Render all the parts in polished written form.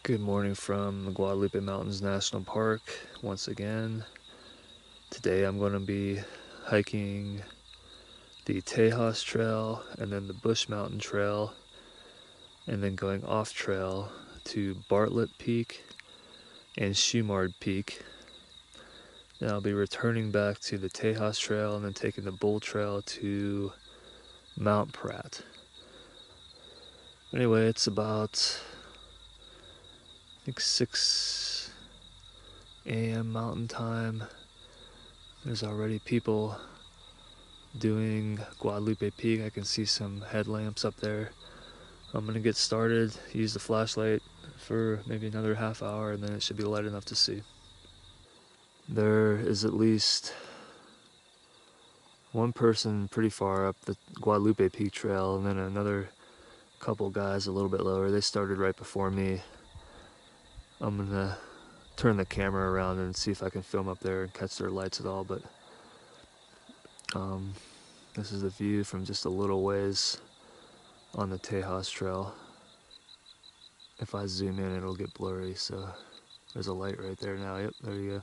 Good morning from the Guadalupe Mountains National Park once again. Today I'm going to be hiking the Tejas Trail and then the Bush Mountain Trail and then going off trail to Bartlett Peak and Shumard Peak. Then I'll be returning back to the Tejas Trail and then taking the Bull Trail to Mount Pratt. Anyway, it's about I think 6 a.m. Mountain Time. There's already people doing Guadalupe Peak. I can see some headlamps up there. I'm gonna get started, use the flashlight for maybe another half hour, and then it should be light enough to see. There is at least one person pretty far up the Guadalupe Peak trail, and then another couple guys a little bit lower. They started right before me. I'm gonna turn the camera around and see if I can film up there and catch their lights at all, but this is the view from just a little ways on the Tejas Trail. If I zoom in, it'll get blurry, so there's a light right there now. Yep, there you go.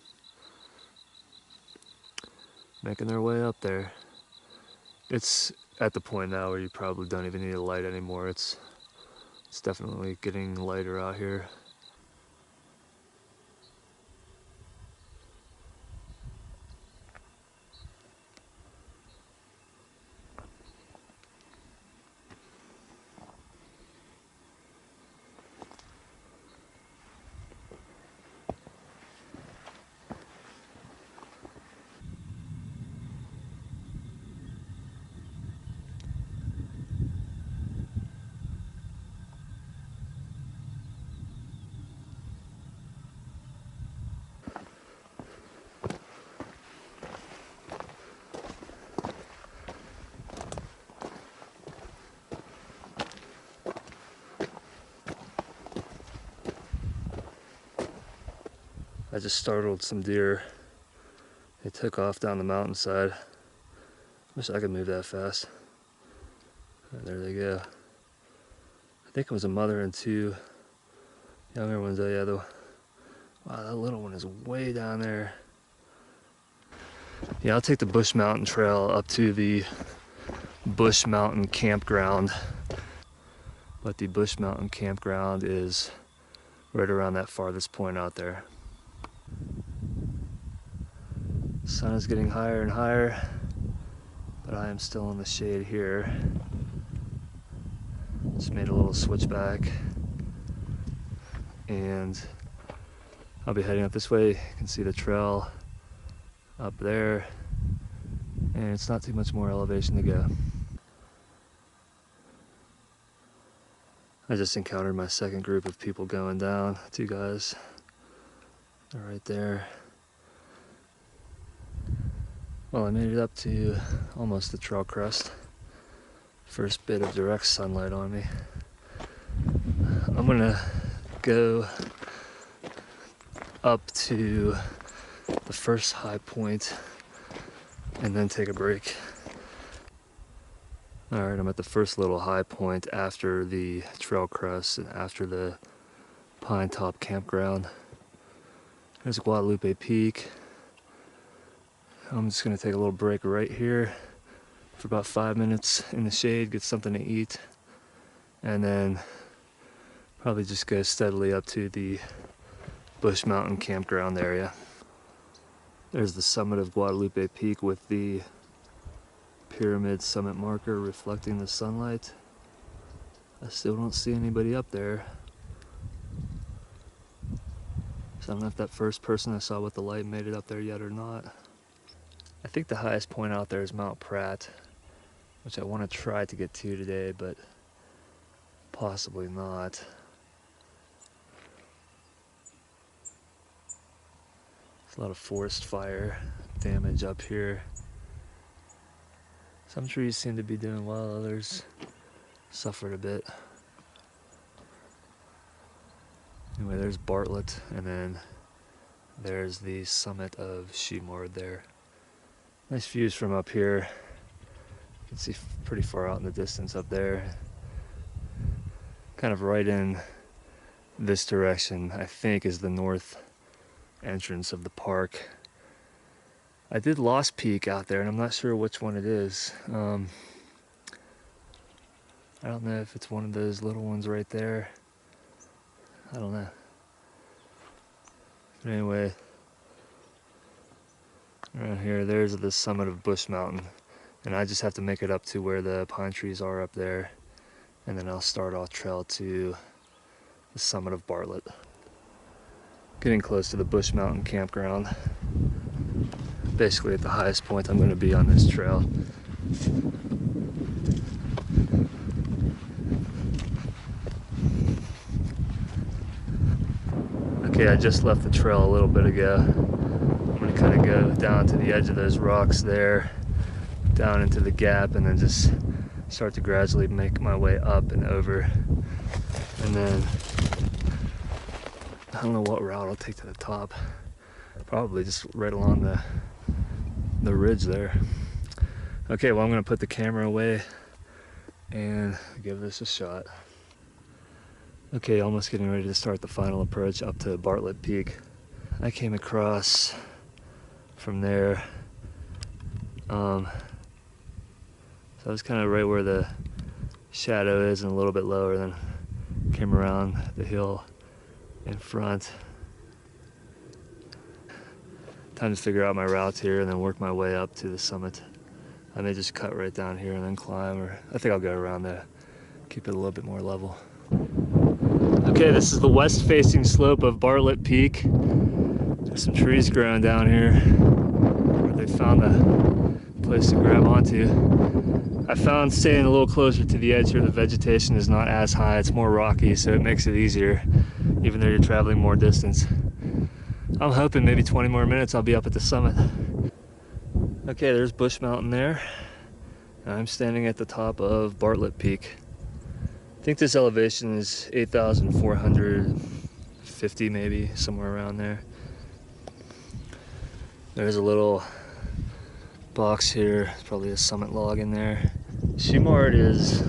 Making their way up there. It's at the point now where you probably don't even need a light anymore. It's definitely getting lighter out here. I just startled some deer. They took off down the mountainside. Wish I could move that fast. And there they go. I think it was a mother and two younger ones. Oh yeah, wow, that little one is way down there. Yeah, I'll take the Bush Mountain Trail up to the Bush Mountain Campground. But the Bush Mountain Campground is right around that farthest point out there. The sun is getting higher and higher, but I am still in the shade here. Just made a little switchback, and I'll be heading up this way. You can see the trail up there, and it's not too much more elevation to go. I just encountered my second group of people going down. Two guys, they're right there. Well, I made it up to almost the trail crest. First bit of direct sunlight on me. I'm gonna go up to the first high point and then take a break. All right, I'm at the first little high point after the trail crest and after the Pine Top Campground. There's Guadalupe Peak. I'm just gonna take a little break right here for about 5 minutes in the shade, get something to eat, and then probably just go steadily up to the Bush Mountain Campground area. There's the summit of Guadalupe Peak with the pyramid summit marker reflecting the sunlight. I still don't see anybody up there. So I don't know if that first person I saw with the light made it up there yet or not. I think the highest point out there is Mount Pratt, which I want to try to get to today, but possibly not. There's a lot of forest fire damage up here. Some trees seem to be doing well, others suffered a bit. Anyway, there's Bartlett, and then there's the summit of Shumard there. Nice views from up here. You can see pretty far out in the distance up there. Kind of right in this direction, I think, is the north entrance of the park. I did Lost Peak out there, and I'm not sure which one it is. I don't know if it's one of those little ones right there. I don't know. But anyway, around here, there's the summit of Bush Mountain. And I just have to make it up to where the pine trees are up there. And then I'll start off trail to the summit of Bartlett. Getting close to the Bush Mountain campground. Basically at the highest point I'm going to be on this trail. Okay, I just left the trail a little bit ago. I'm going to kind of go down to the edge of those rocks there, down into the gap, and then just start to gradually make my way up and over. And then I don't know what route I'll take to the top. Probably just right along the ridge there. Okay, well, I'm going to put the camera away and give this a shot. Okay, almost getting ready to start the final approach up to Bartlett Peak. I came across from there. So I was kind of right where the shadow is and a little bit lower, then came around the hill in front. Time to figure out my routes here and then work my way up to the summit. I may just cut right down here and then climb, or I think I'll go around there, keep it a little bit more level. Okay, this is the west-facing slope of Bartlett Peak. There's some trees growing down here where they found a place to grab onto. I found staying a little closer to the edge here, the vegetation is not as high, it's more rocky, so it makes it easier, even though you're traveling more distance. I'm hoping maybe 20 more minutes I'll be up at the summit. Okay, there's Bush Mountain there. I'm standing at the top of Bartlett Peak. I think this elevation is 8,450 maybe, somewhere around there. There's a little box here, it's probably a summit log in there. Shumard is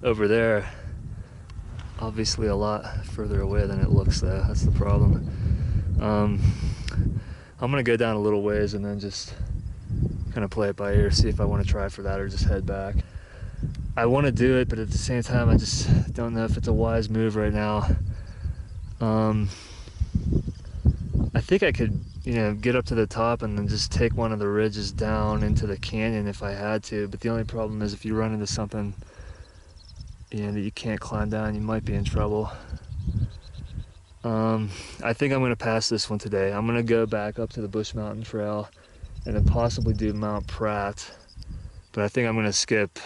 over there, obviously a lot further away than it looks though, that's the problem. I'm gonna go down a little ways and then just kind of play it by ear, see if I want to try for that or just head back. I want to do it, but at the same time I just don't know if it's a wise move right now. I think I could, get up to the top and then just take one of the ridges down into the canyon if I had to, but the only problem is if you run into something that you can't climb down, you might be in trouble. I think I'm going to pass this one today. I'm going to go back up to the Bush Mountain Trail and then possibly do Mount Pratt, but I think I'm going to skip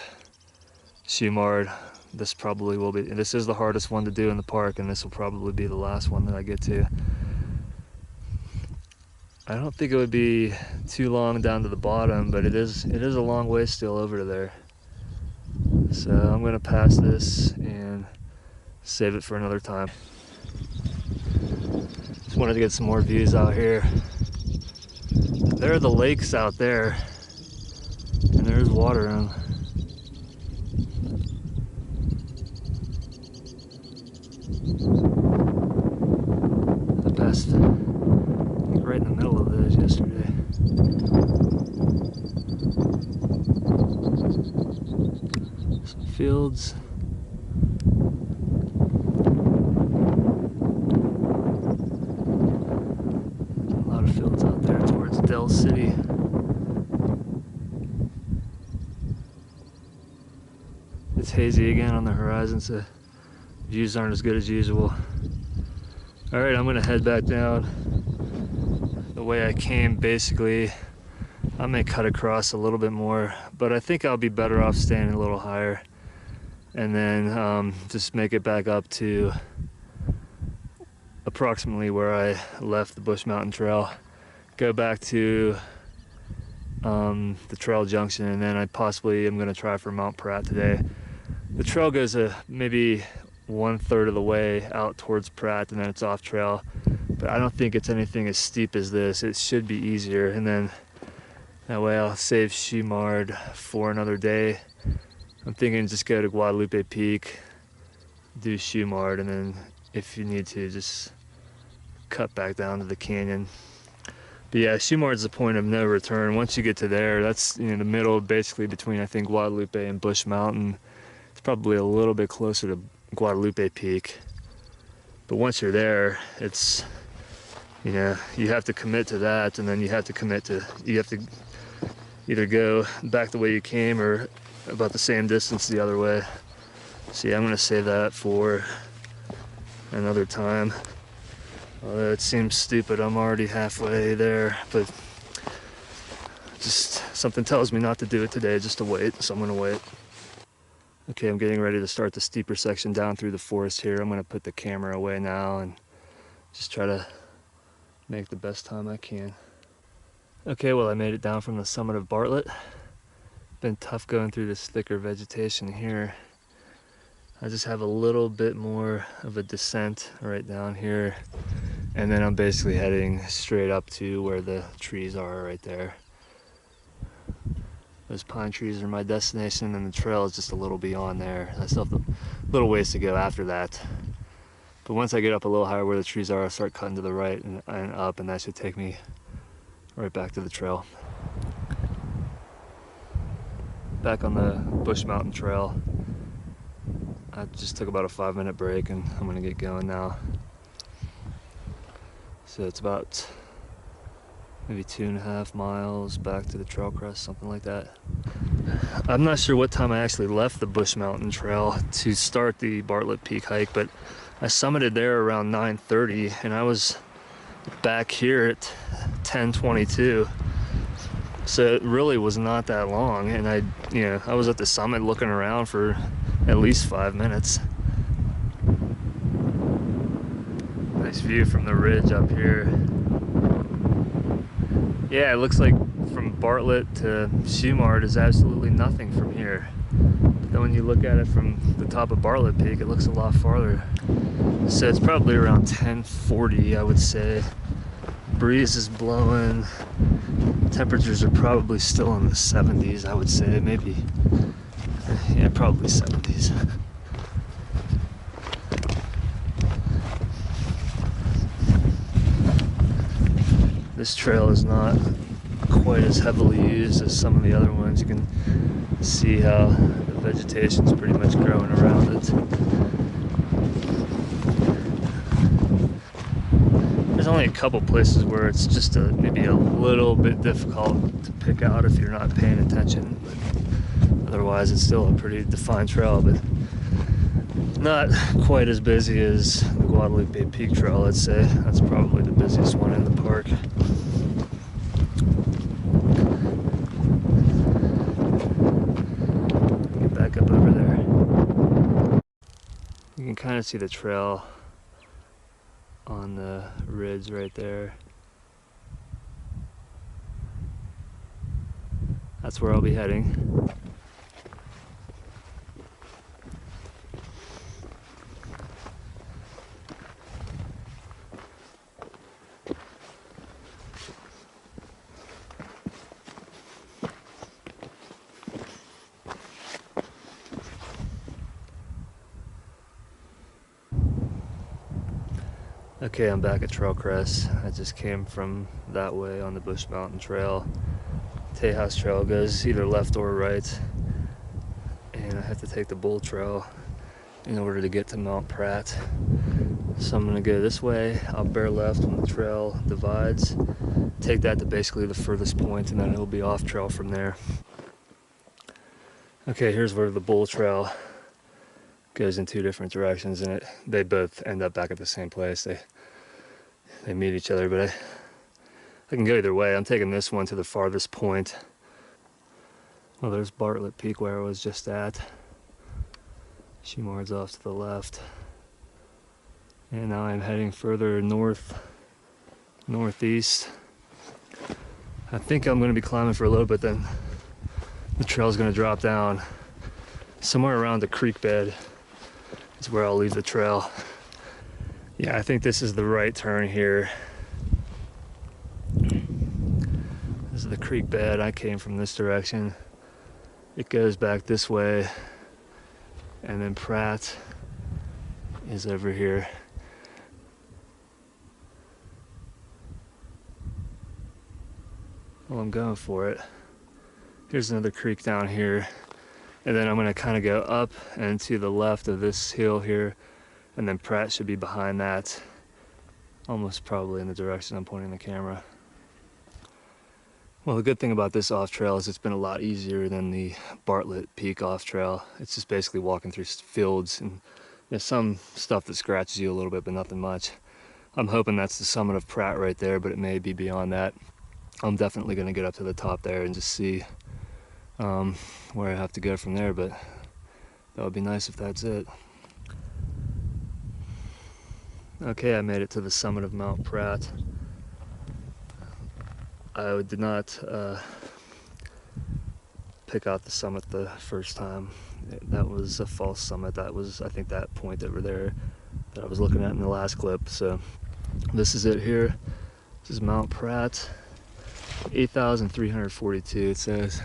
Shumard. This is the hardest one to do in the park, and this will probably be the last one that I get to. I don't think it would be too long down to the bottom, but it is a long way still over to there. So I'm going to pass this and save it for another time. Just wanted to get some more views out here. There are the lakes out there, and there's water in them. I passed right in the middle of those yesterday. Some fields. A lot of fields out there towards Del City. It's hazy again on the horizon, so views aren't as good as usual. Alright, I'm gonna head back down the way I came. Basically, I may cut across a little bit more, but I think I'll be better off staying a little higher and then just make it back up to approximately where I left the Bush Mountain Trail, go back to the trail junction, and then I possibly am going to try for Mount Pratt today. The trail goes maybe 1/3 of the way out towards Pratt, and then it's off trail, but I don't think it's anything as steep as this. It should be easier, and then that way I'll save Shumard for another day. I'm thinking just go to Guadalupe Peak, do Shumard, and then if you need to just cut back down to the canyon. But yeah, Shumard's the point of no return. Once you get to there, that's, you know, the middle, basically between, I think, Guadalupe and Bush Mountain. It's probably a little bit closer to Guadalupe Peak. But once you're there, it's, you know, you have to commit to that, and then you have to commit to, you have to either go back the way you came or about the same distance the other way. So yeah, I'm gonna save that for another time. Although it seems stupid, I'm already halfway there, but just something tells me not to do it today, just to wait, so I'm gonna wait. Okay, I'm getting ready to start the steeper section down through the forest here. I'm gonna put the camera away now and just try to make the best time I can. Okay, well, I made it down from the summit of Bartlett. Been tough going through this thicker vegetation here. I just have a little bit more of a descent right down here, and then I'm basically heading straight up to where the trees are right there. Those pine trees are my destination, and the trail is just a little beyond there. I still have a little ways to go after that. But once I get up a little higher where the trees are, I'll start cutting to the right and up, and that should take me right back to the trail. Back on the Bush Mountain Trail. I just took about a 5-minute break, and I'm gonna get going now. So it's about maybe 2.5 miles back to the trail crest, something like that. I'm not sure what time I actually left the Bush Mountain Trail to start the Bartlett Peak hike, but I summited there around 9:30, and I was back here at 10:22. So it really was not that long, and I was at the summit looking around for at least 5 minutes. Nice view from the ridge up here. Yeah, it looks like from Bartlett to Shumard is absolutely nothing from here. But then when you look at it from the top of Bartlett Peak, it looks a lot farther. So it's probably around 10:40, I would say. Breeze is blowing. Temperatures are probably still in the 70s, I would say. Maybe, yeah, probably 70s. This trail is not quite as heavily used as some of the other ones. You can see how the vegetation is pretty much growing around it. There's only a couple places where it's just maybe a little bit difficult to pick out if you're not paying attention, but otherwise it's still a pretty defined trail, but not quite as busy as the Guadalupe Peak Trail, let's say. That's probably the busiest one in the park. Get back up over there. You can kind of see the trail on the ridge right there. That's where I'll be heading. Okay, I'm back at Trail Crest. I just came from that way on the Bush Mountain Trail. Tejas Trail goes either left or right, and I have to take the Bull Trail in order to get to Mount Pratt. So I'm gonna go this way. I'll bear left when the trail divides, take that to basically the furthest point, and then it'll be off trail from there. Okay, here's where the Bull Trail goes in 2 different directions, and they both end up back at the same place. They meet each other, but I can go either way. I'm taking this one to the farthest point. Well, there's Bartlett Peak where I was just at. Shumard's off to the left. And now I'm heading further northeast. I think I'm going to be climbing for a little bit, then the trail's going to drop down. Somewhere around the creek bed is where I'll leave the trail. Yeah, I think this is the right turn here. This is the creek bed. I came from this direction. It goes back this way, and then Pratt is over here. Well, I'm going for it. Here's another creek down here, and then I'm going to kind of go up and to the left of this hill here, and then Pratt should be behind that, almost probably in the direction I'm pointing the camera. Well, the good thing about this off trail is it's been a lot easier than the Bartlett Peak off trail. It's just basically walking through fields, and there's some stuff that scratches you a little bit, but nothing much. I'm hoping that's the summit of Pratt right there, but it may be beyond that. I'm definitely going to get up to the top there and just see where I have to go from there, but that would be nice if that's it. Okay, I made it to the summit of Mount Pratt. I did not pick out the summit the first time. That was a false summit. That was, I think, that point over there that I was looking at in the last clip. So this is it here. This is Mount Pratt, 8,342 it says.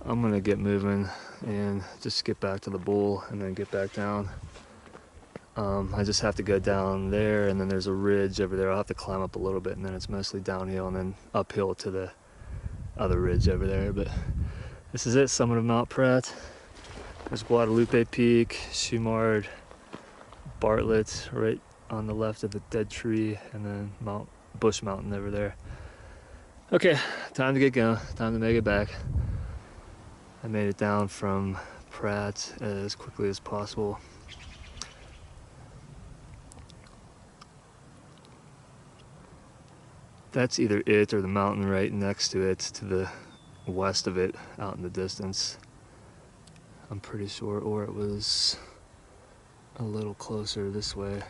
I'm gonna get moving and just get back to the bowl and then get back down. I just have to go down there, and then there's a ridge over there. I'll have to climb up a little bit, and then it's mostly downhill and then uphill to the other ridge over there. But this is it, summit of Mount Pratt. There's Guadalupe Peak, Shumard, Bartlett right on the left of the dead tree, and then Bush Mountain over there. Okay, time to get going, time to make it back. I made it down from Pratt as quickly as possible. That's either it or the mountain right next to it, to the west of it, out in the distance. I'm pretty sure, or it was a little closer this way.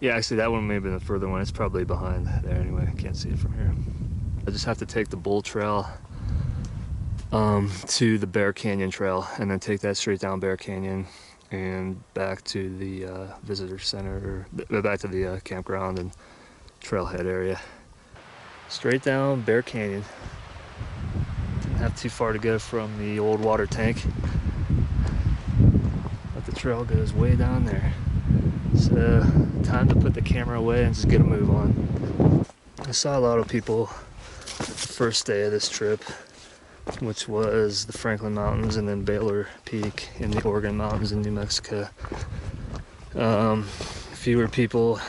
Yeah, actually that one may have been the further one. It's probably behind there anyway. I can't see it from here. I just have to take the Bull Trail to the Bear Canyon Trail, and then take that straight down Bear Canyon and back to the visitor center, or back to the campground and trailhead area. Straight down Bear Canyon. Didn't have too far to go from the old water tank, but the trail goes way down there. So time to put the camera away and just get a move on. I saw a lot of people the first day of this trip, which was the Franklin Mountains and then Baylor Peak in the Oregon Mountains in New Mexico. Fewer people,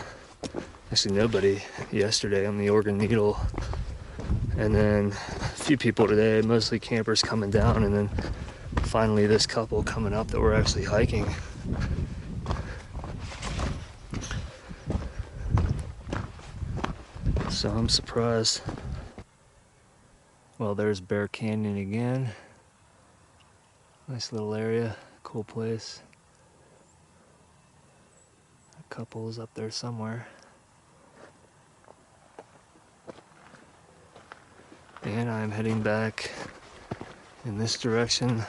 actually nobody yesterday on the Oregon Needle, and then a few people today, mostly campers coming down, and then finally this couple coming up that were actually hiking. So I'm surprised. Well, there's Bear Canyon again. Nice little area, cool place. A couple is up there somewhere. And I'm heading back in this direction.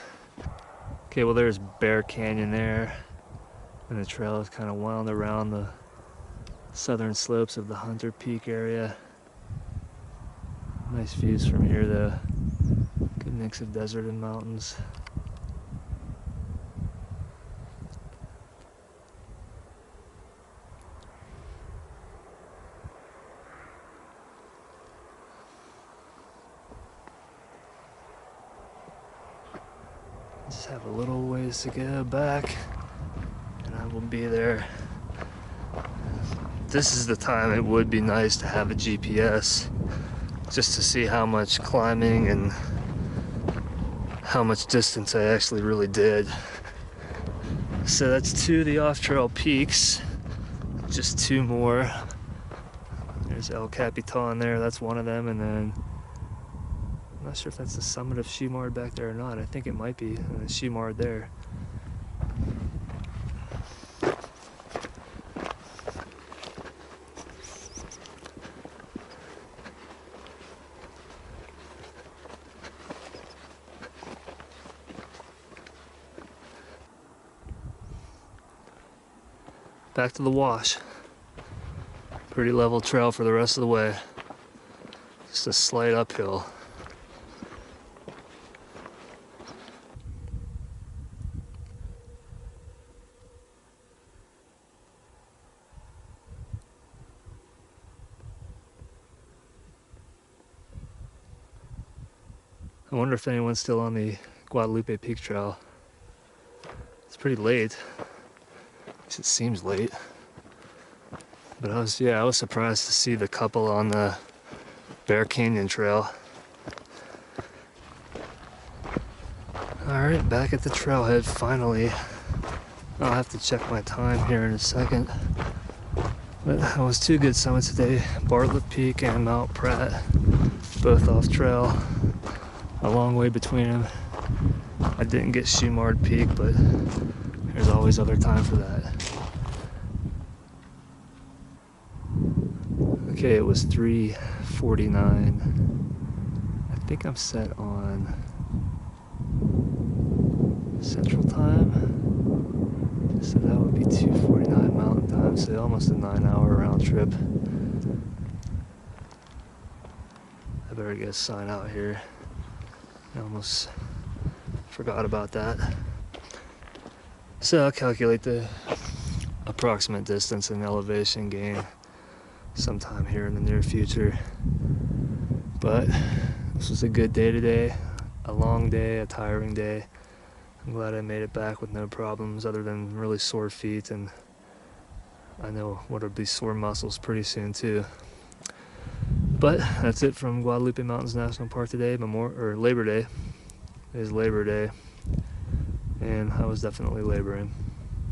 Okay, well there's Bear Canyon there, and the trail is kind of wound around the southern slopes of the Hunter Peak area. Nice views from here though. Good mix of desert and mountains. Just have a little ways to go back, and I will be there. This is the time it would be nice to have a GPS, just to see how much climbing and how much distance I actually really did. So that's two of the off-trail peaks, just two more. There's El Capitan there, that's one of them, and then I'm not sure if that's the summit of Shumard back there or not. I think it might be Shumard there. Back to the wash. Pretty level trail for the rest of the way. Just a slight uphill. I wonder if anyone's still on the Guadalupe Peak Trail. It's pretty late. At least it seems late. But I was surprised to see the couple on the Bear Canyon Trail. Alright, back at the trailhead finally. I'll have to check my time here in a second. But that was two good summits today. Bartlett Peak and Mount Pratt, both off trail. A long way between them. I didn't get Shumard Peak, but there's always other time for that. Okay, it was 3:49. I think I'm set on Central Time. So that would be 2:49 Mountain Time, so almost a 9-hour round trip. I better get a sign out here. I almost forgot about that. So I'll calculate the approximate distance and elevation gain sometime here in the near future. But this was a good day today. A long day, a tiring day. I'm glad I made it back with no problems other than really sore feet, and I know what'll be sore muscles pretty soon too. But that's it from Guadalupe Mountains National Park today. Labor Day. It is Labor Day, and I was definitely laboring.